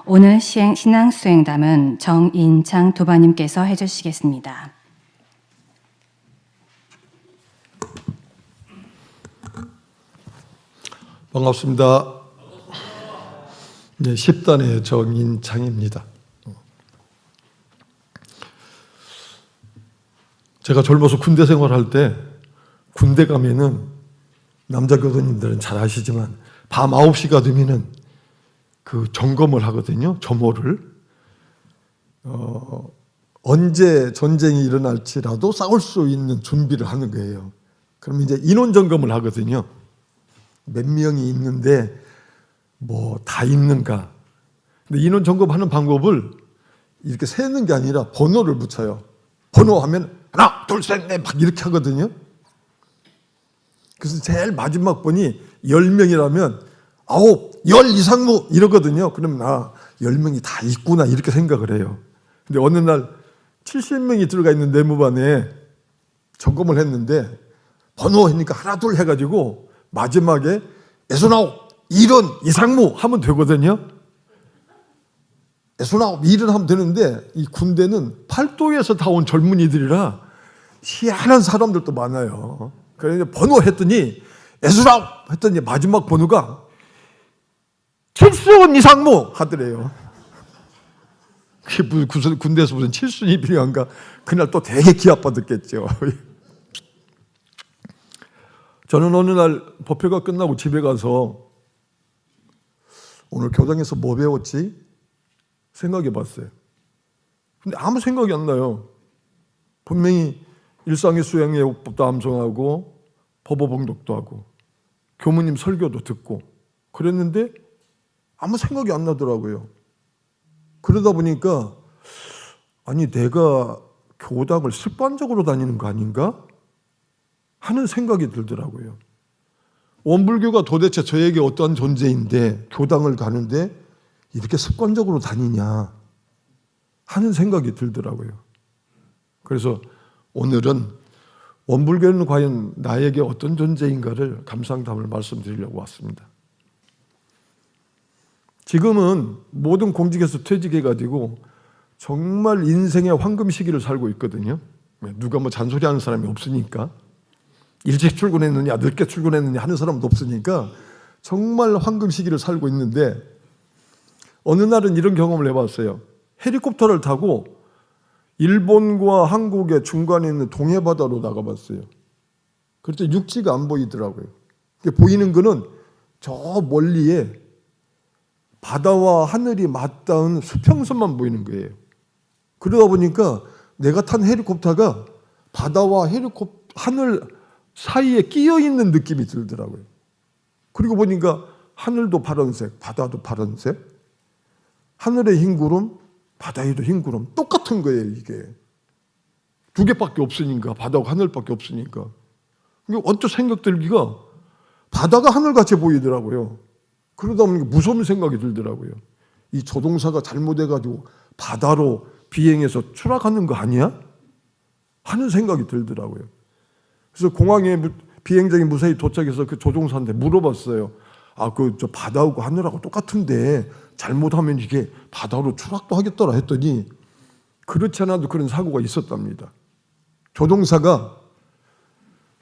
오늘 신앙수행담은 정인창 도바님께서 해주시겠습니다. 반갑습니다. 네, 10단의 정인창입니다. 제가 젊어서 군대 생활할 때 군대 가면은 남자 교도님들은 잘 아시지만 밤 9시가 되면은 그 점검을 하거든요. 점호를. 언제 전쟁이 일어날지라도 싸울 수 있는 준비를 하는 거예요. 그럼 이제 인원 점검을 하거든요. 몇 명이 있는데 뭐 다 있는가. 근데 인원 점검하는 방법을 이렇게 세는 게 아니라 번호를 붙여요. 번호하면 하나, 둘, 셋, 넷 막 이렇게 하거든요. 그래서 제일 마지막 번이 10명이라면 9, 10 이상무 이러거든요. 그러면 10명이 다 있구나 이렇게 생각을 해요. 근데 어느 날 70명이 들어가 있는 내무반에 점검을 했는데 번호 하니까 하나 둘 해가지고 마지막에 69, 70 이상무 하면 되거든요. 69, 70 하면 되는데 이 군대는 팔도에서 다 온 젊은이들이라 희한한 사람들도 많아요. 그래서 번호 했더니 69 했더니 마지막 번호가 7순 이상무 하더래요. 그게 무슨 군대에서 무슨 7순이 필요한가? 그날 또 되게 기합받았겠죠. 저는 어느 날 법회가 끝나고 집에 가서 오늘 교당에서 뭐 배웠지? 생각해 봤어요. 근데 아무 생각이 안 나요. 분명히 일상의 수행예법도 암송하고 법어봉독도 하고 교무님 설교도 듣고 그랬는데 아무 생각이 안 나더라고요. 그러다 보니까 아니 내가 교당을 습관적으로 다니는 거 아닌가? 하는 생각이 들더라고요. 원불교가 도대체 저에게 어떠한 존재인데 교당을 가는데 이렇게 습관적으로 다니냐 하는 생각이 들더라고요. 그래서 오늘은 원불교는 과연 나에게 어떤 존재인가를 감상담을 말씀드리려고 왔습니다. 지금은 모든 공직에서 퇴직해가지고 정말 인생의 황금 시기를 살고 있거든요. 누가 뭐 잔소리하는 사람이 없으니까. 일찍 출근했느냐 늦게 출근했느냐 하는 사람도 없으니까 정말 황금 시기를 살고 있는데 어느 날은 이런 경험을 해봤어요. 헬리콥터를 타고 일본과 한국의 중간에 있는 동해바다로 나가봤어요. 그때 육지가 안 보이더라고요. 보이는 거는 저 멀리에 바다와 하늘이 맞닿은 수평선만 보이는 거예요. 그러다 보니까 내가 탄 헬리콥터가 바다와 하늘 사이에 끼어 있는 느낌이 들더라고요. 그리고 보니까 하늘도 파란색, 바다도 파란색, 하늘에 흰 구름, 바다에도 흰 구름 똑같은 거예요. 이게 두 개밖에 없으니까 바다와 하늘밖에 없으니까 어떤 생각 들기가 바다가 하늘같이 보이더라고요. 그러다 보니까 무서운 생각이 들더라고요. 이 조종사가 잘못해가지고 바다로 비행해서 추락하는 거 아니야? 하는 생각이 들더라고요. 그래서 공항에 비행장이 무사히 도착해서 그 조종사한테 물어봤어요. 저 바다하고 하늘하고 똑같은데 잘못하면 이게 바다로 추락도 하겠더라 했더니 그렇지 않아도 그런 사고가 있었답니다. 조종사가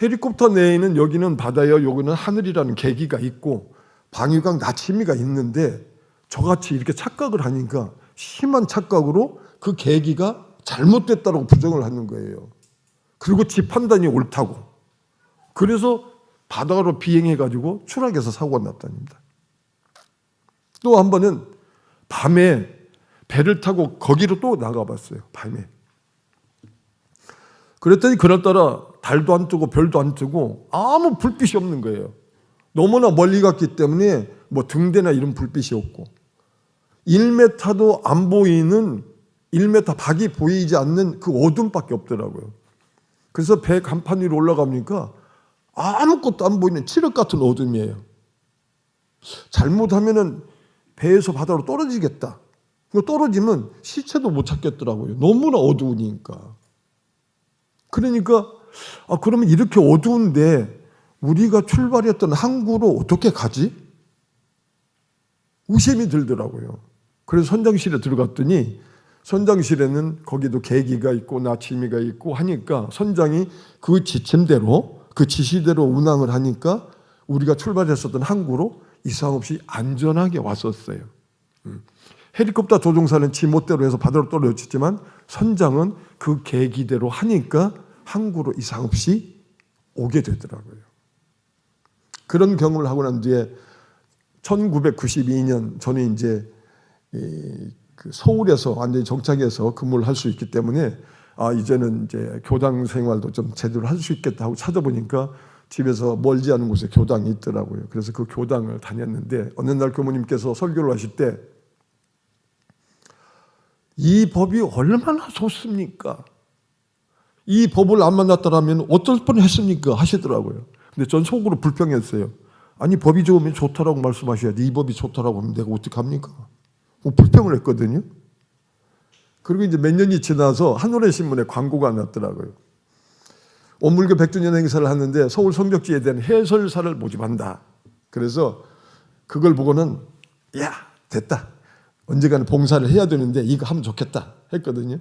헬리콥터 내에는 여기는 바다예요, 여기는 하늘이라는 계기가 있고 방위각 나침이가 있는데 저같이 이렇게 착각을 하니까 심한 착각으로 그 계기가 잘못됐다고 부정을 하는 거예요. 그리고 지 판단이 옳다고. 그래서 바다로 비행해가지고 추락해서 사고가 났답니다. 또 한 번은 밤에 배를 타고 거기로 또 나가봤어요. 밤에. 그랬더니 그날따라 달도 안 뜨고 별도 안 뜨고 아무 불빛이 없는 거예요. 너무나 멀리 갔기 때문에 뭐 등대나 이런 불빛이 없고 1m도 안 보이는 1m 밖이 보이지 않는 그 어둠밖에 없더라고요. 그래서 배 간판 위로 올라가니까 아무것도 안 보이는 칠흑 같은 어둠이에요. 잘못하면은 배에서 바다로 떨어지겠다. 떨어지면 시체도 못 찾겠더라고요. 너무나 어두우니까. 그러니까 그러면 이렇게 어두운데 우리가 출발했던 항구로 어떻게 가지? 의심이 들더라고요. 그래서 선장실에 들어갔더니 선장실에는 거기도 계기가 있고 나침이가 있고 하니까 선장이 그 지침대로 그 지시대로 운항을 하니까 우리가 출발했었던 항구로 이상 없이 안전하게 왔었어요. 헬리콥터 조종사는 지멋대로 해서 바다로 떨어졌지만 선장은 그 계기대로 하니까 항구로 이상 없이 오게 되더라고요. 그런 경험을 하고 난 뒤에 1992년 저는 이제 그 서울에서 완전히 정착해서 근무를 할 수 있기 때문에 이제는 이제 교당 생활도 좀 제대로 할 수 있겠다 하고 찾아보니까 집에서 멀지 않은 곳에 교당이 있더라고요. 그래서 그 교당을 다녔는데 어느 날 교모님께서 설교를 하실 때 이 법이 얼마나 좋습니까? 이 법을 안 만났더라면 어떨 뻔했습니까? 하시더라고요. 근데 전 속으로 불평했어요. 아니 법이 좋으면 좋다라고 말씀하셔야지 이 법이 좋다라고 하면 내가 어떡합니까? 불평을 했거든요. 그리고 이제 몇 년이 지나서 한겨레신문에 광고가 났더라고요. 온물교 100주년 행사를 하는데 서울 성적지에 대한 해설사를 모집한다. 그래서 그걸 보고는 야 됐다. 언젠가는 봉사를 해야 되는데 이거 하면 좋겠다 했거든요.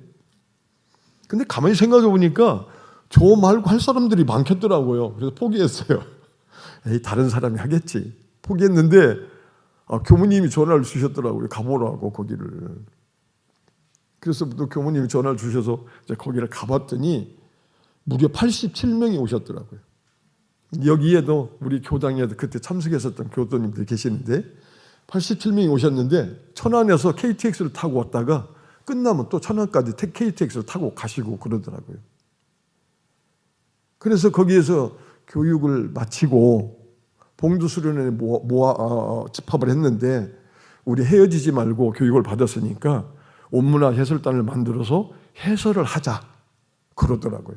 근데 가만히 생각해 보니까 저 말고 할 사람들이 많겠더라고요. 그래서 포기했어요. 에이, 다른 사람이 하겠지. 포기했는데 교무님이 전화를 주셨더라고요. 가보라고 거기를. 그래서 또 교무님이 전화를 주셔서 이제 거기를 가봤더니 무려 87명이 오셨더라고요. 여기에도 우리 교당에도 그때 참석했었던 교도님들이 계시는데 87명이 오셨는데 천안에서 KTX를 타고 왔다가 끝나면 또 천안까지 KTX를 타고 가시고 그러더라고요. 그래서 거기에서 교육을 마치고 봉두수련회 집합을 했는데 우리 헤어지지 말고 교육을 받았으니까 온문화 해설단을 만들어서 해설을 하자 그러더라고요.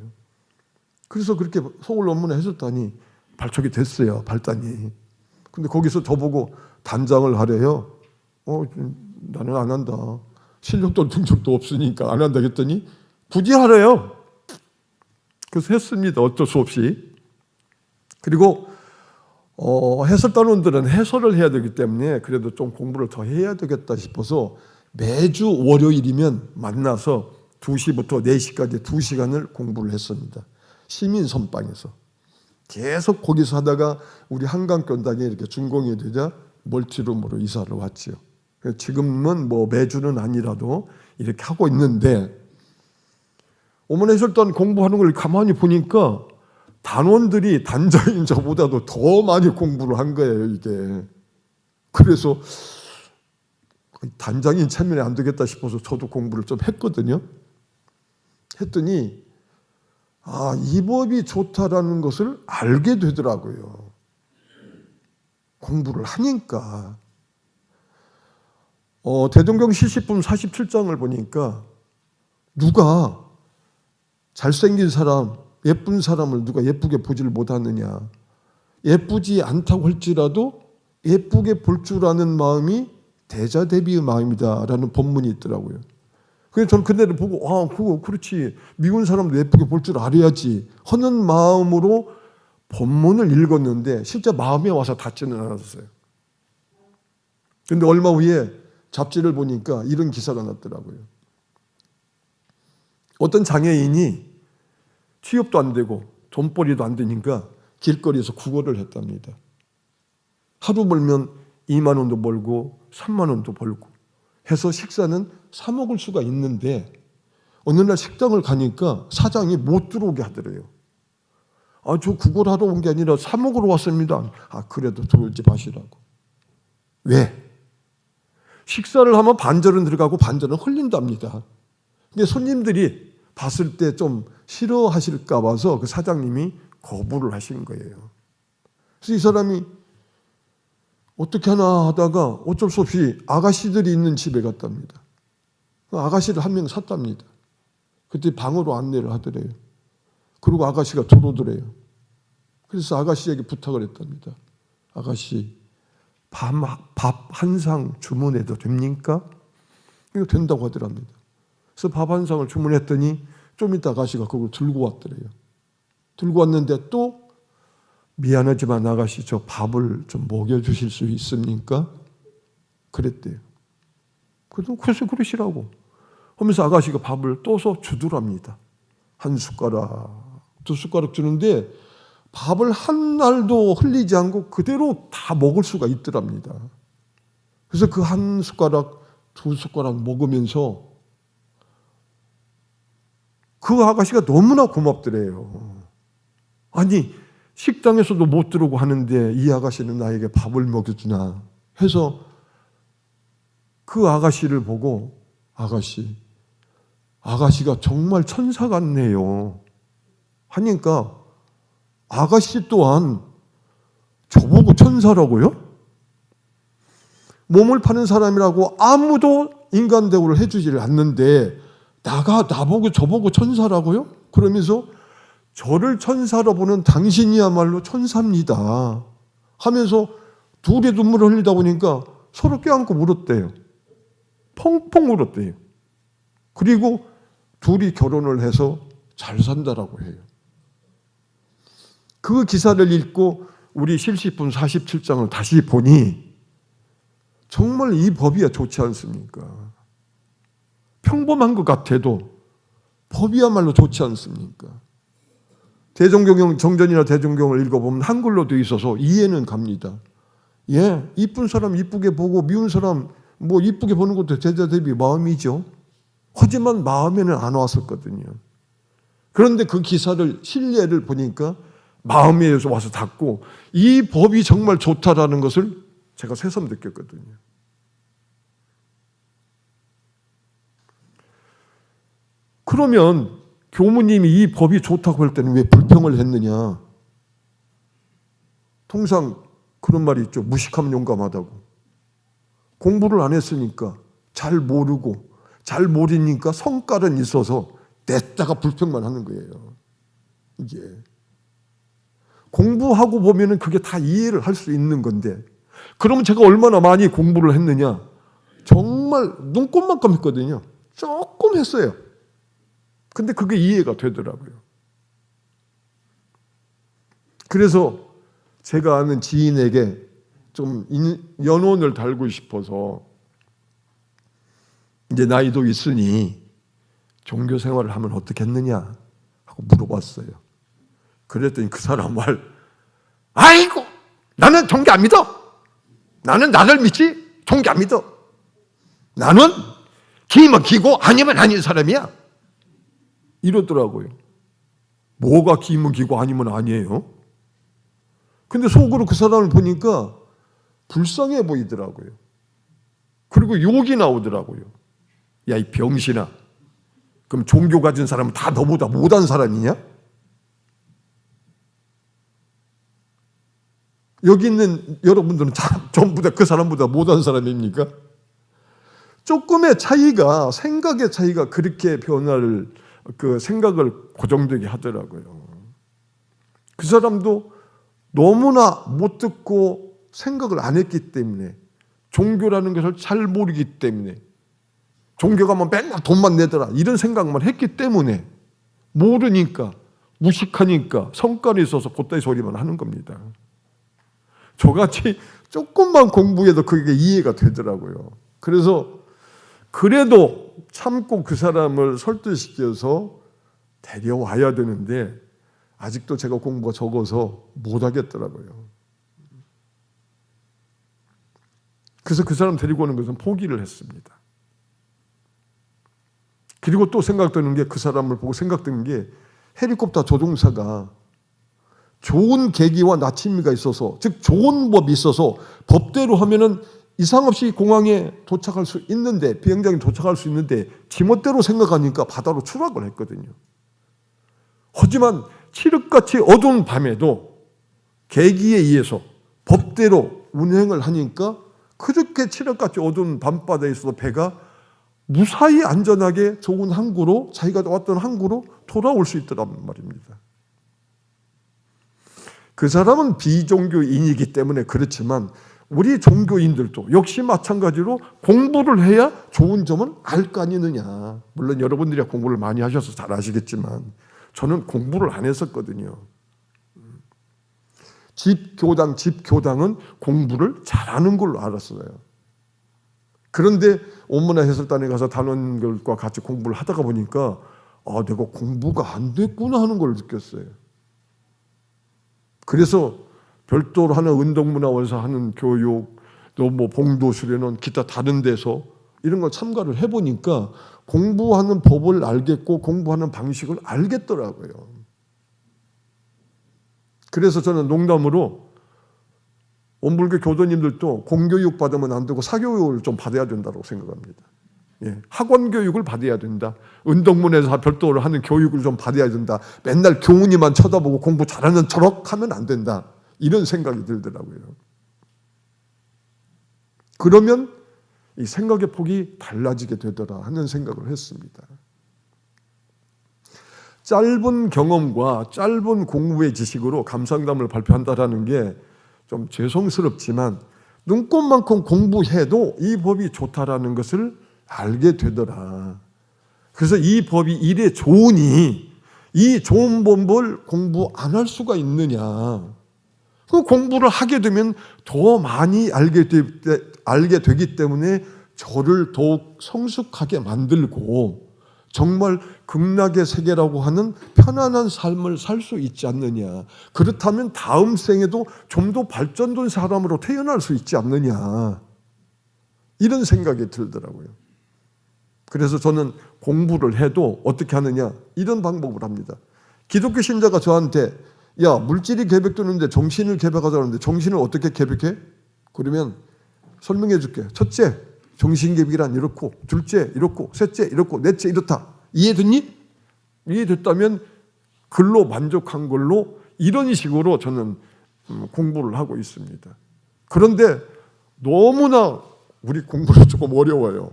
그래서 그렇게 서울 온문화 해설단이 발족이 됐어요. 발단이. 근데 거기서 저보고 단장을 하래요. 나는 안 한다. 실력도 등록도 없으니까 안 한다 했더니 굳이 하래요. 그래서 했습니다. 어쩔 수 없이. 그리고 해설단원들은 해설을 해야 되기 때문에 그래도 좀 공부를 더 해야 되겠다 싶어서 매주 월요일이면 만나서 2시부터 4시까지 2시간을 공부를 했습니다. 시민 선방에서. 계속 거기서 하다가 우리 한강견당에 이렇게 준공이 되자 멀티룸으로 이사를 왔지요. 지금은 뭐 매주는 아니라도 이렇게 하고 있는데 오문 해설단 공부하는 걸 가만히 보니까 단원들이 단장인 저보다도 더 많이 공부를 한 거예요, 이게. 그래서 단장인 체면이 안 되겠다 싶어서 저도 공부를 좀 했거든요. 했더니 이 법이 좋다라는 것을 알게 되더라고요. 공부를 하니까. 대동경 시시품 47장을 보니까 누가 잘생긴 사람, 예쁜 사람을 누가 예쁘게 보지를 못하느냐. 예쁘지 않다고 할지라도 예쁘게 볼 줄 아는 마음이 대자대비의 마음이다라는 본문이 있더라고요. 그래서 저는 그날을 보고 그거 그렇지. 미운 사람도 예쁘게 볼 줄 알아야지 하는 마음으로 본문을 읽었는데 실제 마음에 와서 닿지는 않았어요. 그런데 얼마 후에 잡지를 보니까 이런 기사가 났더라고요. 어떤 장애인이 취업도 안 되고 돈벌이도 안 되니까 길거리에서 구걸을 했답니다. 하루 벌면 2만 원도 벌고 3만 원도 벌고 해서 식사는 사 먹을 수가 있는데 어느 날 식당을 가니까 사장이 못 들어오게 하더래요. 저 구걸하러 온 게 아니라 사 먹으러 왔습니다. 그래도 들어오지 마시라고. 왜? 식사를 하면 반절은 들어가고 반절은 흘린답니다. 근데 손님들이 봤을 때 좀 싫어하실까 봐서 그 사장님이 거부를 하신 거예요. 그래서 이 사람이 어떻게 하나 하다가 어쩔 수 없이 아가씨들이 있는 집에 갔답니다. 아가씨를 한 명 샀답니다. 그때 방으로 안내를 하더래요. 그리고 아가씨가 들어오더래요. 그래서 아가씨에게 부탁을 했답니다. 아가씨, 밥 한 상 주문해도 됩니까? 이거 된다고 하더랍니다. 그래서 밥 한 상을 주문했더니 좀 이따 아가씨가 그걸 들고 왔더래요. 들고 왔는데 또 미안하지만 아가씨 저 밥을 좀 먹여주실 수 있습니까? 그랬대요. 그래서 그러시라고 하면서 아가씨가 밥을 떠서 주더랍니다. 한 숟가락, 두 숟가락 주는데 밥을 한 날도 흘리지 않고 그대로 다 먹을 수가 있더랍니다. 그래서 그 한 숟가락, 두 숟가락 먹으면서 그 아가씨가 너무나 고맙더래요. 아니, 식당에서도 못 들어오고 하는데 이 아가씨는 나에게 밥을 먹여주나 해서 그 아가씨를 보고 아가씨가 정말 천사 같네요 하니까 아가씨 또한 저보고 천사라고요? 몸을 파는 사람이라고 아무도 인간 대우를 해주질 않는데 나보고 저보고 천사라고요? 그러면서 저를 천사로 보는 당신이야말로 천사입니다 하면서 둘이 눈물을 흘리다 보니까 서로 껴안고 울었대요. 펑펑 울었대요. 그리고 둘이 결혼을 해서 잘 산다라고 해요. 그 기사를 읽고 우리 실시품 47장을 다시 보니 정말 이 법이야 좋지 않습니까? 평범한 것 같아도 법이야말로 좋지 않습니까? 대종경 정전이나 대종경을 읽어보면 한글로 되어 있어서 이해는 갑니다. 예, 이쁜 사람 이쁘게 보고 미운 사람 뭐 이쁘게 보는 것도 제자 대비 마음이죠. 하지만 마음에는 안 왔었거든요. 그런데 그 기사를 신뢰를 보니까 마음에 와서 닿고 이 법이 정말 좋다라는 것을 제가 새삼 느꼈거든요. 그러면 교무님이 이 법이 좋다고 할 때는 왜 불평을 했느냐? 통상 그런 말이 있죠. 무식하면 용감하다고. 공부를 안 했으니까 잘 모르고 잘 모르니까 성깔은 있어서 냈다가 불평만 하는 거예요. 이게 공부하고 보면은 그게 다 이해를 할 수 있는 건데 그러면 제가 얼마나 많이 공부를 했느냐? 정말 눈꼽만큼 했거든요. 조금 했어요. 근데 그게 이해가 되더라고요. 그래서 제가 아는 지인에게 좀 연원을 달고 싶어서 이제 나이도 있으니 종교 생활을 하면 어떻겠느냐 하고 물어봤어요. 그랬더니 그 사람 말, 아이고 나는 종교 안 믿어. 나는 나를 믿지 종교 안 믿어. 나는 기면 기고 아니면 아닌 사람이야. 이러더라고요. 뭐가 기면 기고 아니면 아니에요? 근데 속으로 그 사람을 보니까 불쌍해 보이더라고요. 그리고 욕이 나오더라고요. 야, 이 병신아. 그럼 종교 가진 사람은 다 너보다 못한 사람이냐? 여기 있는 여러분들은 전부 다 그 사람보다 못한 사람입니까? 조금의 차이가, 생각의 차이가 그렇게 변화를, 그 생각을 고정되게 하더라고요. 그 사람도 너무나 못 듣고 생각을 안 했기 때문에, 종교라는 것을 잘 모르기 때문에, 종교가 뭐 맨날 돈만 내더라 이런 생각만 했기 때문에, 모르니까 무식하니까 성깔이 있어서 그따위 소리만 하는 겁니다. 저같이 조금만 공부해도 그게 이해가 되더라고요. 그래서 그래도 참고 그 사람을 설득시켜서 데려와야 되는데 아직도 제가 공부가 적어서 못하겠더라고요. 그래서 그 사람 데리고 오는 것은 포기를 했습니다. 그리고 또 생각드는 게, 그 사람을 보고 생각드는 게, 헬리콥터 조종사가 좋은 계기와 나침이가 있어서, 즉 좋은 법이 있어서 법대로 하면은 이상 없이 공항에 도착할 수 있는데, 비행장에 도착할 수 있는데 지멋대로 생각하니까 바다로 추락을 했거든요. 하지만 칠흑같이 어두운 밤에도 계기에 의해서 법대로 운행을 하니까 그렇게 칠흑같이 어두운 밤바다에서도 배가 무사히 안전하게 좋은 항구로, 자기가 왔던 항구로 돌아올 수 있더란 말입니다. 그 사람은 비종교인이기 때문에 그렇지만 우리 종교인들도 역시 마찬가지로 공부를 해야 좋은 점은 알 거 아니느냐. 물론 여러분들이 공부를 많이 하셔서 잘 아시겠지만 저는 공부를 안 했었거든요. 집교당은 공부를 잘하는 걸로 알았어요. 그런데 온문화 해설단에 가서 단원들과 같이 공부를 하다가 보니까 내가 공부가 안 됐구나 하는 걸 느꼈어요. 그래서 별도로 하는 운동문화원에서 하는 교육, 또 뭐 봉도 수련원, 기타 다른 데서 이런 걸 참가를 해보니까 공부하는 법을 알겠고 공부하는 방식을 알겠더라고요. 그래서 저는 농담으로 원불교 교도님들도 공교육 받으면 안 되고 사교육을 좀 받아야 된다고 생각합니다. 학원 교육을 받아야 된다. 운동문에서 별도로 하는 교육을 좀 받아야 된다. 맨날 교훈이만 쳐다보고 공부 잘하는 척 하면 안 된다. 이런 생각이 들더라고요. 그러면 이 생각의 폭이 달라지게 되더라 하는 생각을 했습니다. 짧은 경험과 짧은 공부의 지식으로 감상담을 발표한다라는 게 좀 죄송스럽지만 눈꽃만큼 공부해도 이 법이 좋다라는 것을 알게 되더라. 그래서 이 법이 이래 좋으니 이 좋은 법을 공부 안 할 수가 있느냐. 그 공부를 하게 되면 더 많이 알게 되기 때문에 저를 더욱 성숙하게 만들고 정말 극락의 세계라고 하는 편안한 삶을 살 수 있지 않느냐. 그렇다면 다음 생에도 좀 더 발전된 사람으로 태어날 수 있지 않느냐. 이런 생각이 들더라고요. 그래서 저는 공부를 해도 어떻게 하느냐. 이런 방법을 합니다. 기독교 신자가 저한테 야, 물질이 개벽되는데 정신을 개벽하자는데 정신을 어떻게 개벽해? 그러면 설명해 줄게. 첫째, 정신개벽이란 이렇고, 둘째 이렇고, 셋째 이렇고, 넷째 이렇다. 이해됐니? 이해됐다면 글로 만족한 걸로 이런 식으로 저는 공부를 하고 있습니다. 그런데 너무나 우리 공부는 조금 어려워요.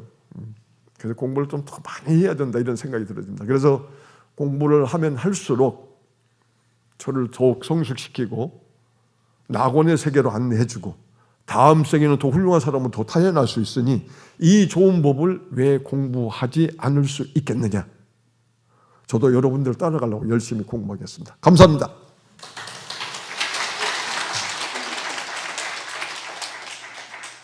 그래서 공부를 좀 더 많이 해야 된다 이런 생각이 들어집니다. 그래서 공부를 하면 할수록 저를 더욱 성숙시키고 낙원의 세계로 안내해주고 다음 생에는 더 훌륭한 사람은 더 태어날 수 있으니 이 좋은 법을 왜 공부하지 않을 수 있겠느냐. 저도 여러분들 따라가려고 열심히 공부하겠습니다. 감사합니다.